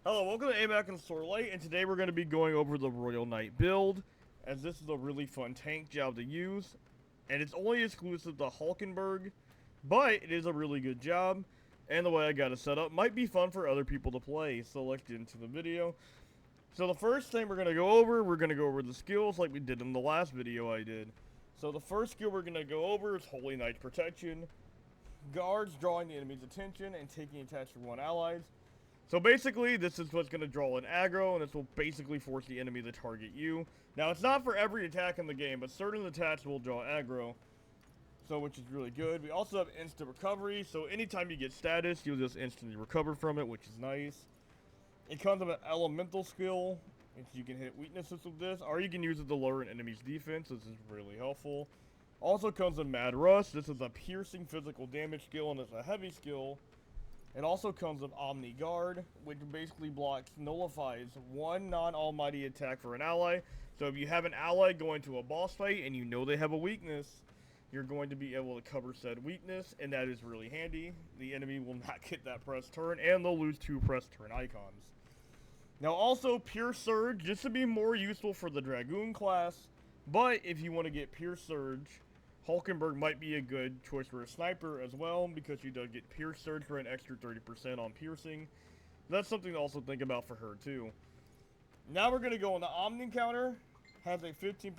Hello, welcome to AMAC and Light, and today we're going to be going over the Royal Knight build, as this is a really fun tank job to use, and it's only exclusive to Hulkenberg, but it is a really good job, and the way I got it set up might be fun for other people to play, so let's get into the video. So the first thing we're going to go over the skills like we did in the last video I did. So the first skill we're going to go over is Holy Knight Protection. Guards drawing the enemy's attention and taking attacks from one allies. So basically, this is what's going to draw an aggro, and this will basically force the enemy to target you. Now, it's not for every attack in the game, but certain attacks will draw aggro, so which is really good. We also have instant recovery, so anytime you get status, you'll just instantly recover from it, which is nice. It comes with an elemental skill, which you can hit weaknesses with this, or you can use it to lower an enemy's defense. This is really helpful. Also comes with Mad Rush. This is a piercing physical damage skill, and it's a heavy skill. It also comes with Omni Guard, which basically nullifies one non-almighty attack for an ally. So if you have an ally going to a boss fight and you know they have a weakness, you're going to be able to cover said weakness, and that is really handy. The enemy will not get that press turn, and they'll lose 2 press turn icons. Now also, Pure Surge, just to be more useful for the Dragoon class, but if you want to get Pure Surge, Hulkenberg might be a good choice for a sniper as well, because she does get Pierce Surge for an extra 30% on piercing. That's something to also think about for her too. Now we're going to go on the Omni counter. Has a 15%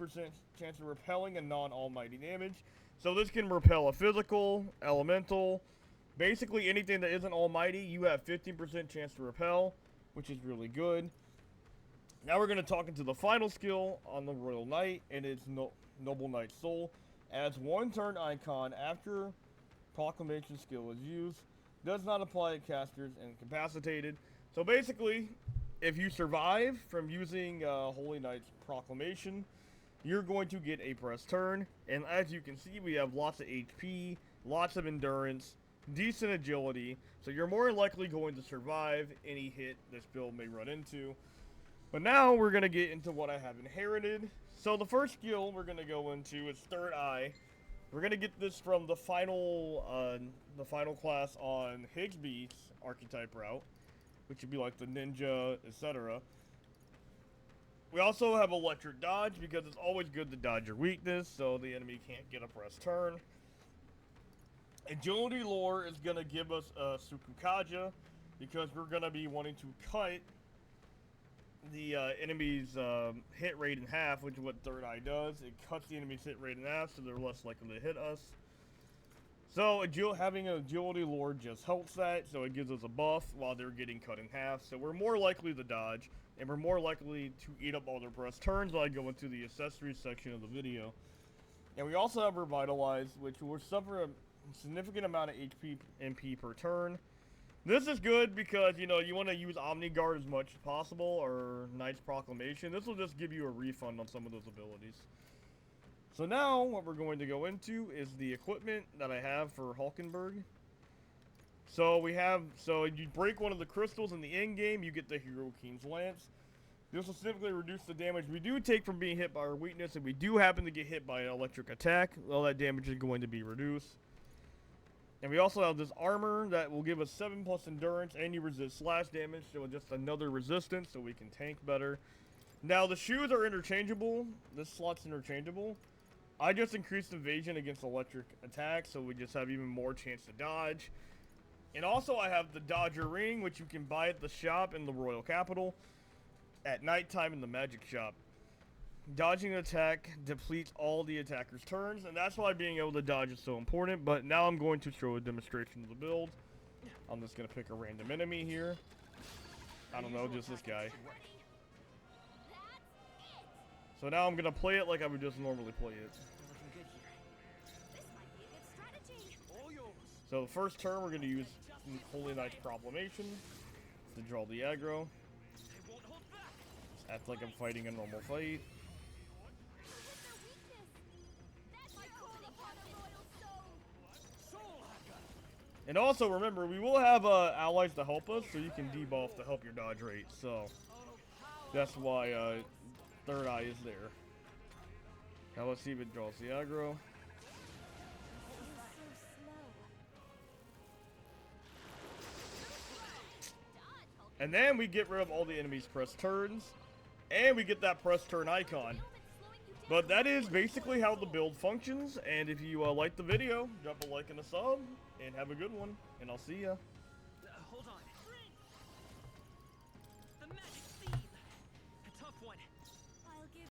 chance of repelling a non-almighty damage. So this can repel a physical, elemental, basically anything that isn't almighty, you have 15% chance to repel, which is really good. Now we're going to talk into the final skill on the Royal Knight, and it's Noble Knight Soul. Adds 1 turn icon after Proclamation skill is used. Does not apply to casters and incapacitated. So basically, if you survive from using Holy Knight's Proclamation, you're going to get a press turn. And as you can see, we have lots of HP, lots of endurance, decent agility. So you're more likely going to survive any hit this build may run into. But now we're going to get into what I have inherited. So the first skill we're going to go into is Third Eye. We're going to get this from the final class on Higsby's archetype route, which would be like the ninja, etc. We also have Electric Dodge, because it's always good to dodge your weakness, so the enemy can't get a press turn. Agility Lore is going to give us a Sukukaja, because we're going to be wanting to cut the enemy's hit rate in half, which is what Third Eye does. It cuts the enemy's hit rate in half, so they're less likely to hit us. So having an Agility Lord just helps that, so it gives us a buff while they're getting cut in half. So we're more likely to dodge, and we're more likely to eat up all their press turns while I go into the accessories section of the video. And we also have Revitalize, which will suffer a significant amount of HP MP per turn. This is good because, you know, you want to use Omni Guard as much as possible, or Knight's Proclamation. This will just give you a refund on some of those abilities. So now, what we're going to go into is the equipment that I have for Hulkenberg. So you break one of the crystals in the end game, you get the Hero King's Lance. This will significantly reduce the damage we do take from being hit by our weakness. If we do happen to get hit by an electric attack, all that damage is going to be reduced. And we also have this armor that will give us 7 plus endurance, and you resist slash damage, so just another resistance so we can tank better. Now the shoes are interchangeable. This slot's interchangeable. I just increased evasion against electric attacks, so we just have even more chance to dodge. And also I have the Dodger Ring, which you can buy at the shop in the Royal Capital at nighttime in the Magic Shop. Dodging an attack depletes all the attacker's turns, and that's why being able to dodge is so important. But now I'm going to show a demonstration of the build. I'm just going to pick a random enemy here. I don't know, just this guy. So now I'm going to play it like I would just normally play it. So the first turn we're going to use Holy Knight's Proclamation to draw the aggro. Just act like I'm fighting a normal fight. And also remember, we will have allies to help us, so you can debuff to help your dodge rate. So that's why Third Eye is there. Now let's see if it draws the aggro. And then we get rid of all the enemies' press turns, and we get that press turn icon. But that is basically how the build functions, and if you like the video, drop a like and a sub, and have a good one, and I'll see ya.